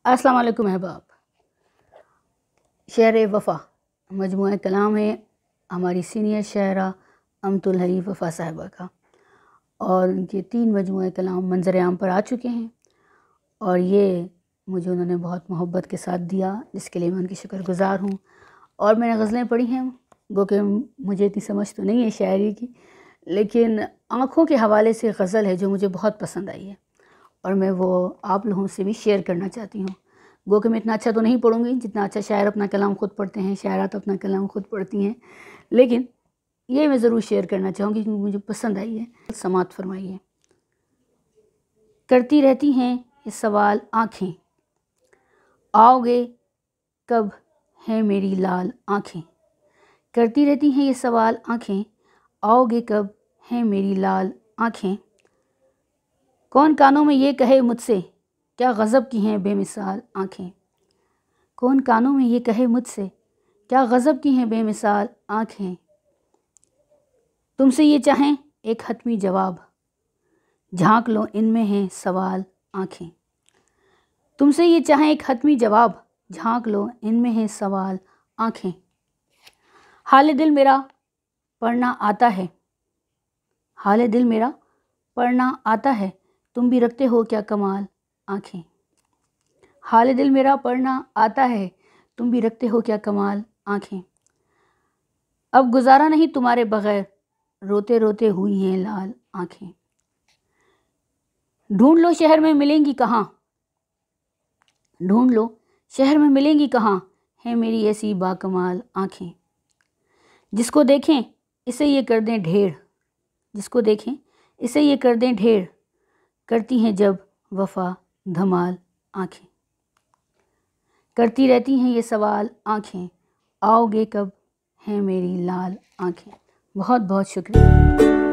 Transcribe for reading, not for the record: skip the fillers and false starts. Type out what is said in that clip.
अस्सलाम वालेकुम अहबाब। शेर वफ़ा मजमूआ कलाम है हमारी सीनियर शायरा अमतुल हरी वफ़ा साहिबा का, और उनके 3 मजमूआ कलाम मंज़र आम पर आ चुके हैं और ये मुझे उन्होंने बहुत मोहब्बत के साथ दिया, जिसके लिए मैं उनकी शुक्रगुज़ार हूँ। और मैंने गज़लें पढ़ी हैं, गो कि मुझे इतनी समझ तो नहीं है शायरी की, लेकिन आँखों के हवाले से गज़ल है जो मुझे बहुत पसंद आई है और मैं वो आप लोगों से भी शेयर करना चाहती हूँ। गो कि मैं इतना अच्छा तो नहीं पढ़ूँगी जितना अच्छा शायर अपना कलाम ख़ुद पढ़ते हैं, शायरा तो अपना कलाम ख़ुद पढ़ती हैं, लेकिन ये मैं ज़रूर शेयर करना चाहूँगी क्योंकि मुझे पसंद आई है। समात फरमाइए। करती रहती हैं ये सवाल आँखें, आओगे कब है मेरी लाल आँखें। करती रहती हैं ये सवाल आँखें, आओगे कब है मेरी लाल आँखें। कौन कानों में ये कहे मुझसे, क्या गज़ब की हैं बेमिसाल आँखें। कौन कानों में ये कहे मुझसे, क्या गज़ब की हैं बेमिसाल आँखें। तुमसे ये चाहें एक हतमी जवाब, झांक लो इनमें हैं सवाल आँखें। तुमसे ये चाहें एक हतमी जवाब, झांक लो इनमें हैं सवाल आँखें। हाल दिल मेरा पढ़ना आता है, हाल दिल मेरा पढ़ना आता है, तुम भी रखते हो क्या कमाल आँखें। हाल दिल मेरा पढ़ना आता है, तुम भी रखते हो क्या कमाल आँखें। अब गुजारा नहीं तुम्हारे बग़ैर, रोते रोते हुई हैं लाल आँखें। ढूंढ लो शहर में मिलेंगी कहाँ, ढूंढ लो शहर में मिलेंगी कहाँ, है मेरी ऐसी बाकमाल आँखें। जिसको देखें इसे ये कर दें ढेर, जिसको देखें इसे ये कर दें ढेर, करती हैं जब वफ़ा धमाल आँखें। करती रहती हैं ये सवाल आँखें, आओगे कब हैं मेरी लाल आँखें। बहुत बहुत शुक्रिया।